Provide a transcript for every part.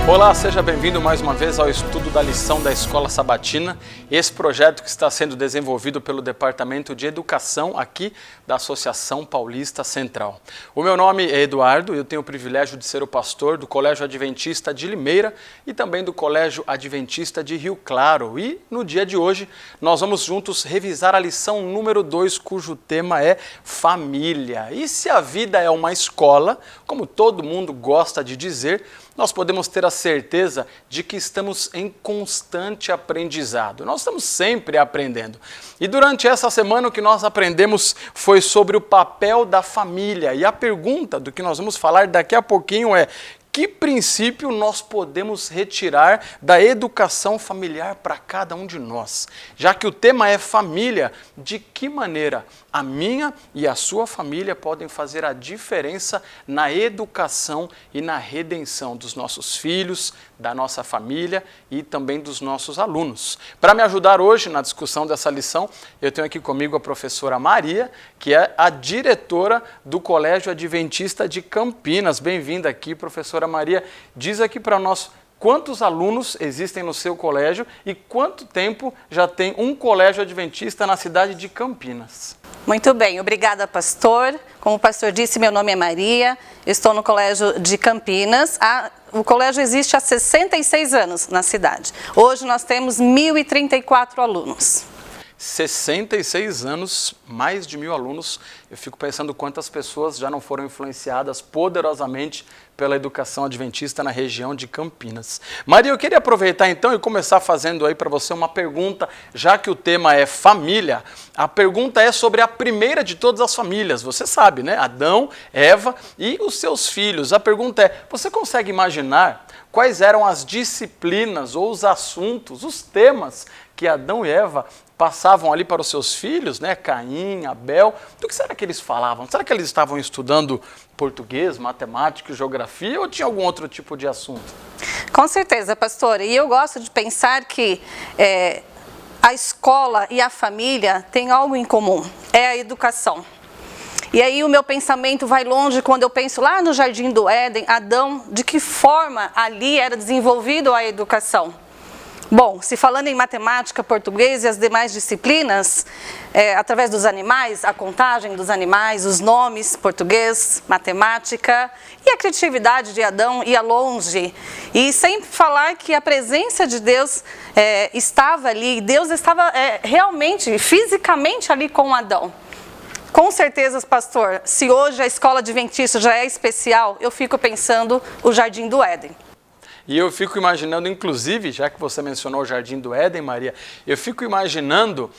Olá, seja bem-vindo mais uma vez ao estudo da lição da Escola Sabatina. Esse projeto que está sendo desenvolvido pelo Departamento de Educação aqui da Associação Paulista Central. O meu nome é Eduardo e eu tenho o privilégio de ser o pastor do Colégio Adventista de Limeira e também do Colégio Adventista de Rio Claro. E no dia de hoje nós vamos juntos revisar a lição número 2, cujo tema é família. E se a vida é uma escola, como todo mundo gosta de dizer, nós podemos ter a certeza de que estamos em constante aprendizado. Nós estamos sempre aprendendo. E durante essa semana o que nós aprendemos foi sobre o papel da família. E a pergunta do que nós vamos falar daqui a pouquinho é: que princípio nós podemos retirar da educação familiar para cada um de nós? Já que o tema é família, de que maneira a minha e a sua família podem fazer a diferença na educação e na redenção dos nossos filhos, da nossa família e também dos nossos alunos? Para me ajudar hoje na discussão dessa lição, eu tenho aqui comigo a professora Maria, que é a diretora do Colégio Adventista de Campinas. Bem-vinda aqui, professora Maria. Diz aqui para nós quantos alunos existem no seu colégio e quanto tempo já tem um colégio adventista na cidade de Campinas. Muito bem, obrigada, pastor. Como o pastor disse, meu nome é Maria, estou no Colégio de Campinas. O colégio existe há 66 anos na cidade. Hoje nós temos 1.034 alunos. 66 anos, mais de 1.000 alunos. Eu fico pensando quantas pessoas já não foram influenciadas poderosamente pela educação adventista na região de Campinas. Maria, eu queria aproveitar então e começar fazendo aí para você uma pergunta, já que o tema é família. A pergunta é sobre a primeira de todas as famílias. Você sabe, né? Adão, Eva e os seus filhos. A pergunta é: você consegue imaginar quais eram as disciplinas ou os assuntos, os temas que Adão e Eva passavam ali para os seus filhos, né? Caim, Abel? Do que será que eles falavam? Será que eles estavam estudando português, matemática, geografia ou tinha algum outro tipo de assunto? Com certeza, pastor. E eu gosto de pensar que a escola e a família têm algo em comum, é a educação. E aí o meu pensamento vai longe quando eu penso lá no Jardim do Éden, Adão, de que forma ali era desenvolvida a educação. Bom, se falando em matemática, português e as demais disciplinas, através dos animais, a contagem dos animais, os nomes, português, matemática, e a criatividade de Adão ia longe. E sem falar que a presença de Deus estava ali, Deus estava realmente, fisicamente ali com Adão. Com certeza, pastor, se hoje a escola adventista já é especial, eu fico pensando o Jardim do Éden. E eu fico imaginando, inclusive, já que você mencionou o Jardim do Éden, Maria, eu fico imaginando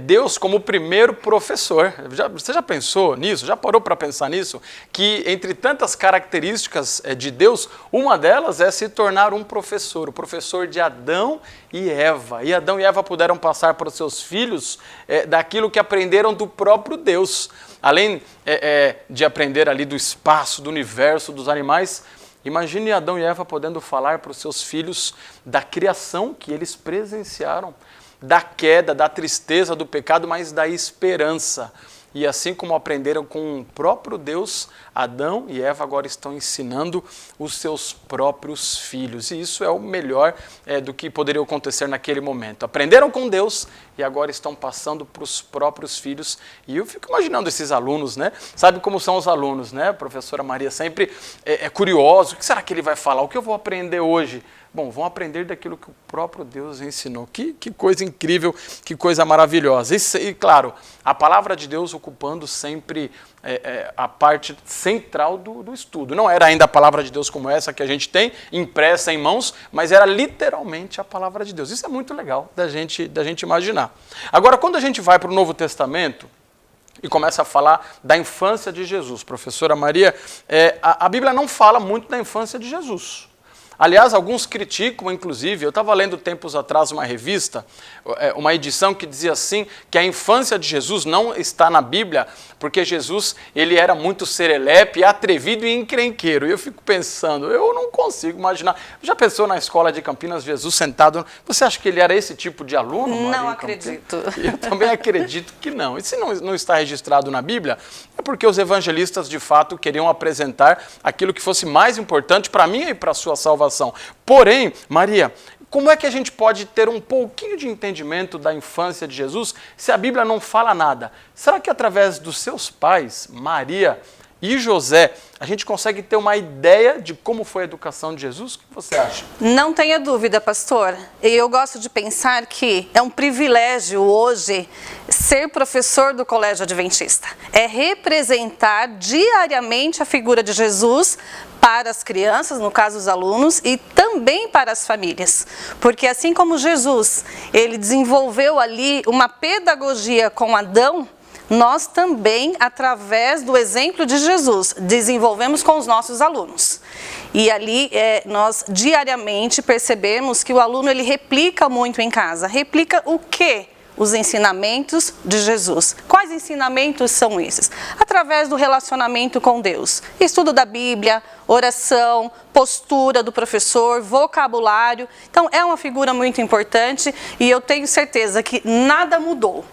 Deus como o primeiro professor. Você já pensou nisso? Já parou para pensar nisso? Que entre tantas características de Deus, uma delas é se tornar um professor, o professor de Adão e Eva. E Adão e Eva puderam passar para os seus filhos daquilo que aprenderam do próprio Deus. Além de aprender ali do espaço, do universo, dos animais, imagine Adão e Eva podendo falar para os seus filhos da criação que eles presenciaram, da queda, da tristeza, do pecado, mas da esperança. E assim como aprenderam com o próprio Deus, Adão e Eva agora estão ensinando os seus próprios filhos. E isso é o melhor do que poderia acontecer naquele momento. Aprenderam com Deus e agora estão passando para os próprios filhos. E eu fico imaginando esses alunos, né? Sabe como são os alunos, né? A professora Maria sempre é curiosa. O que será que ele vai falar? O que eu vou aprender hoje? Bom, vão aprender daquilo que o próprio Deus ensinou. Que coisa incrível, que coisa maravilhosa. E claro, a palavra de Deus ocupando sempre a parte central do estudo. Não era ainda a palavra de Deus como essa que a gente tem, impressa em mãos, mas era literalmente a palavra de Deus. Isso é muito legal da gente imaginar. Agora, quando a gente vai para o Novo Testamento e começa a falar da infância de Jesus, professora Maria, a Bíblia não fala muito da infância de Jesus. Aliás, alguns criticam, inclusive, eu estava lendo tempos atrás uma revista, uma edição que dizia assim, que a infância de Jesus não está na Bíblia, porque Jesus ele era muito serelepe, atrevido e encrenqueiro. E eu fico pensando, eu não consigo imaginar. Já pensou na escola de Campinas, Jesus sentado, você acha que ele era esse tipo de aluno? Não acredito. Eu também acredito que não. E se não está registrado na Bíblia, é porque os evangelistas, de fato, queriam apresentar aquilo que fosse mais importante para mim e para a sua salvação salvação. Porém, Maria, como é que a gente pode ter um pouquinho de entendimento da infância de Jesus se a Bíblia não fala nada? Será que através dos seus pais, Maria e José, a gente consegue ter uma ideia de como foi a educação de Jesus? O que você acha? Não tenha dúvida, pastor. Eu gosto de pensar que é um privilégio hoje ser professor do Colégio Adventista. É representar diariamente a figura de Jesus para as crianças, no caso os alunos, e também para as famílias. Porque assim como Jesus, ele desenvolveu ali uma pedagogia com Adão, nós também, através do exemplo de Jesus, desenvolvemos com os nossos alunos. E ali nós diariamente percebemos que o aluno ele replica muito em casa. Replica o quê? Os ensinamentos de Jesus. Quais ensinamentos são esses? Através do relacionamento com Deus. Estudo da Bíblia, oração, postura do professor, vocabulário. Então é uma figura muito importante e eu tenho certeza que nada mudou.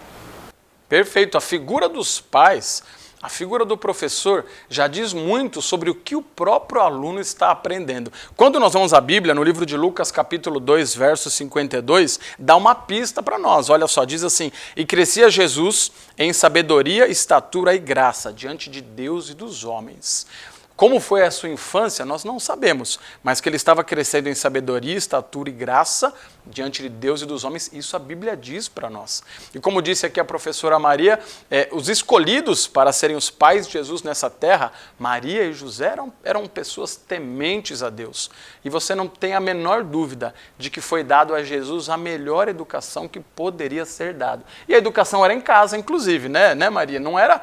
Perfeito. A figura dos pais, a figura do professor já diz muito sobre o que o próprio aluno está aprendendo. Quando nós vamos à Bíblia, no livro de Lucas, capítulo 2, verso 52, dá uma pista para nós. Olha só, diz assim: e crescia Jesus em sabedoria, estatura e graça diante de Deus e dos homens. Como foi a sua infância, nós não sabemos, mas que ele estava crescendo em sabedoria, estatura e graça diante de Deus e dos homens, isso a Bíblia diz para nós. E como disse aqui a professora Maria, os escolhidos para serem os pais de Jesus nessa terra, Maria e José eram pessoas tementes a Deus. E você não tem a menor dúvida de que foi dado a Jesus a melhor educação que poderia ser dado. E a educação era em casa, inclusive, né Maria? Não era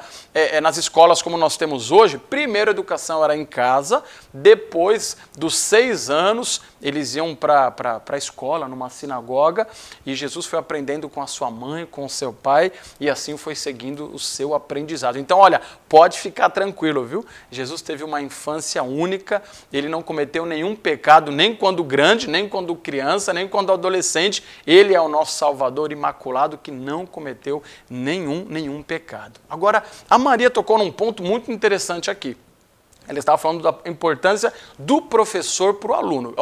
nas escolas como nós temos hoje. Primeiro a educação era em casa, depois dos 6 anos eles iam para a escola, numa sinagoga, e Jesus foi aprendendo com a sua mãe, com o seu pai, e assim foi seguindo o seu aprendizado. Então, olha, pode ficar tranquilo, viu? Jesus teve uma infância única, ele não cometeu nenhum pecado, nem quando grande, nem quando criança, nem quando adolescente. Ele é o nosso Salvador imaculado que não cometeu nenhum pecado. Agora, a Maria tocou num ponto muito interessante aqui. Ela estava falando da importância do professor para o aluno.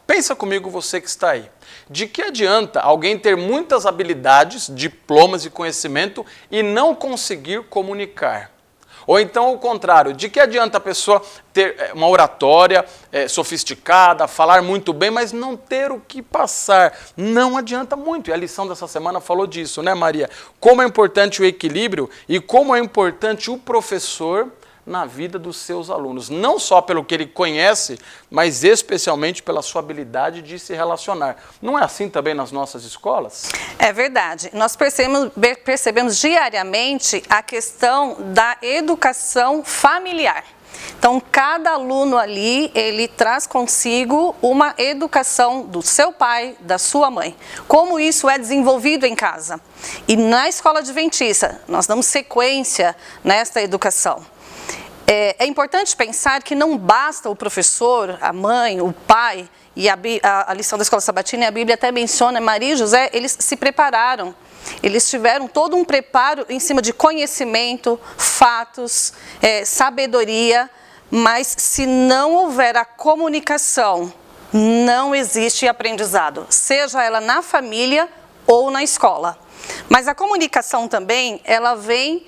Pensa comigo, você que está aí. De que adianta alguém ter muitas habilidades, diplomas e conhecimento e não conseguir comunicar? Ou então o contrário, de que adianta a pessoa ter uma oratória sofisticada, falar muito bem, mas não ter o que passar? Não adianta muito. E a lição dessa semana falou disso, né, Maria? Como é importante o equilíbrio e como é importante o professor na vida dos seus alunos, não só pelo que ele conhece, mas especialmente pela sua habilidade de se relacionar. Não é assim também nas nossas escolas? É verdade. Nós percebemos diariamente a questão da educação familiar. Então, cada aluno ali, ele traz consigo uma educação do seu pai, da sua mãe. Como isso é desenvolvido em casa. E na escola adventista, nós damos sequência nesta educação. É importante pensar que não basta o professor, a mãe, o pai, e a lição da escola sabatina e a Bíblia até menciona, Maria e José, eles se prepararam. Eles tiveram todo um preparo em cima de conhecimento, fatos, sabedoria, mas se não houver a comunicação, não existe aprendizado, seja ela na família ou na escola. Mas a comunicação também, ela vem,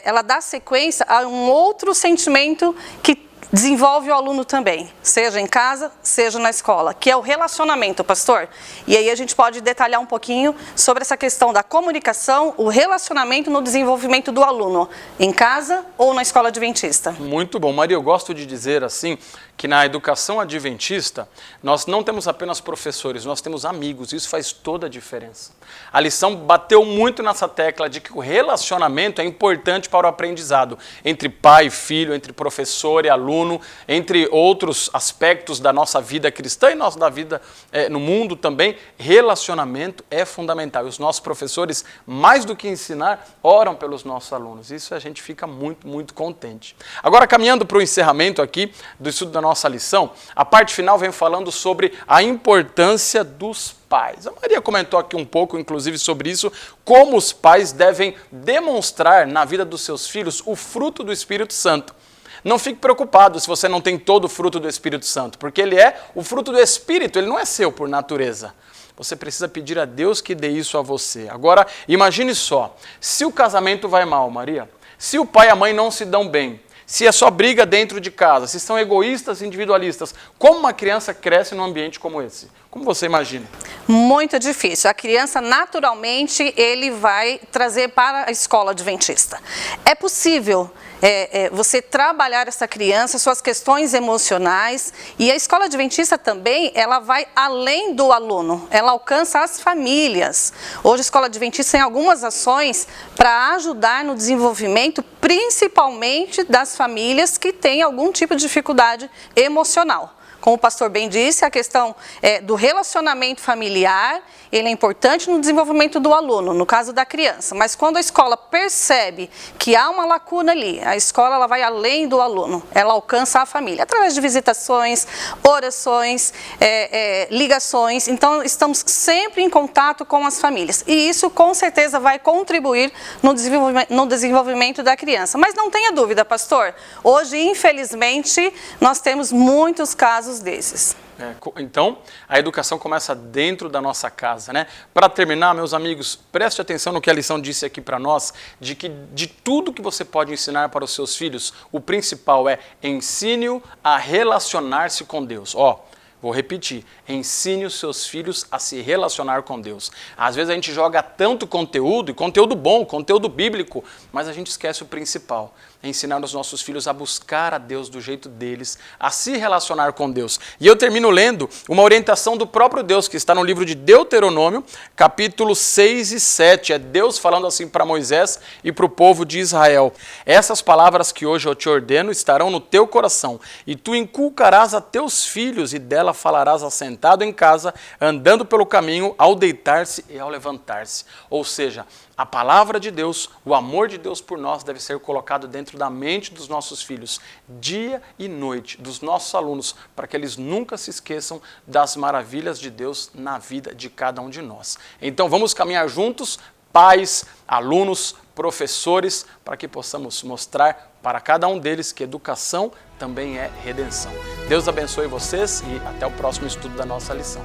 ela dá sequência a um outro sentimento que desenvolve o aluno também, seja em casa, seja na escola, que é o relacionamento, pastor. E aí a gente pode detalhar um pouquinho sobre essa questão da comunicação, o relacionamento no desenvolvimento do aluno, em casa ou na escola adventista. Muito bom. Maria, eu gosto de dizer assim, que na educação adventista, nós não temos apenas professores, nós temos amigos, isso faz toda a diferença. A lição bateu muito nessa tecla de que o relacionamento é importante para o aprendizado, entre pai e filho, entre professor e aluno, entre outros aspectos da nossa vida cristã e da vida no mundo também. Relacionamento é fundamental. E os nossos professores, mais do que ensinar, oram pelos nossos alunos. Isso a gente fica muito contente. Agora, caminhando para o encerramento aqui do estudo da nossa lição, a parte final vem falando sobre a importância dos pais. A Maria comentou aqui um pouco, inclusive, sobre isso, como os pais devem demonstrar na vida dos seus filhos o fruto do Espírito Santo. não fique preocupado se você não tem todo o fruto do Espírito Santo, porque ele é o fruto do Espírito, ele não é seu por natureza. Você precisa pedir a Deus que dê isso a você. Agora, imagine só, se o casamento vai mal, Maria, se o pai e a mãe não se dão bem, se é só briga dentro de casa, se são egoístas, individualistas, como uma criança cresce num ambiente como esse? Como você imagina? Muito difícil. A criança, naturalmente, ele vai trazer para a escola adventista. É possível você trabalhar essa criança, suas questões emocionais, e a escola adventista também, ela vai além do aluno, ela alcança as famílias. Hoje a escola adventista tem algumas ações para ajudar no desenvolvimento, principalmente das famílias que têm algum tipo de dificuldade emocional. Como o pastor bem disse, a questão do relacionamento familiar, ele é importante no desenvolvimento do aluno, no caso da criança. Mas quando a escola percebe que há uma lacuna ali, a escola ela vai além do aluno, ela alcança a família, através de visitações, orações, ligações. Então, estamos sempre em contato com as famílias. E isso, com certeza, vai contribuir no desenvolvimento da criança. Mas não tenha dúvida, pastor, hoje, infelizmente, nós temos muitos casos desses. Então, a educação começa dentro da nossa casa, né? Para terminar, meus amigos, preste atenção no que a lição disse aqui para nós, de que de tudo que você pode ensinar para os seus filhos, o principal é ensine-o a relacionar-se com Deus. Vou repetir, ensine os seus filhos a se relacionar com Deus. Às vezes a gente joga tanto conteúdo, e conteúdo bom, conteúdo bíblico, mas a gente esquece o principal, ensinar os nossos filhos a buscar a Deus do jeito deles, a se relacionar com Deus. E eu termino lendo uma orientação do próprio Deus, que está no livro de Deuteronômio, capítulo 6 e 7. É Deus falando assim para Moisés e para o povo de Israel. Essas palavras que hoje eu te ordeno estarão no teu coração, e tu inculcarás a teus filhos, e dela falarás assentado em casa, andando pelo caminho, ao deitar-se e ao levantar-se. Ou seja, a palavra de Deus, o amor de Deus por nós deve ser colocado dentro da mente dos nossos filhos, dia e noite, dos nossos alunos, para que eles nunca se esqueçam das maravilhas de Deus na vida de cada um de nós. Então vamos caminhar juntos, pais, alunos, professores, para que possamos mostrar para cada um deles que educação também é redenção. Deus abençoe vocês e até o próximo estudo da nossa lição.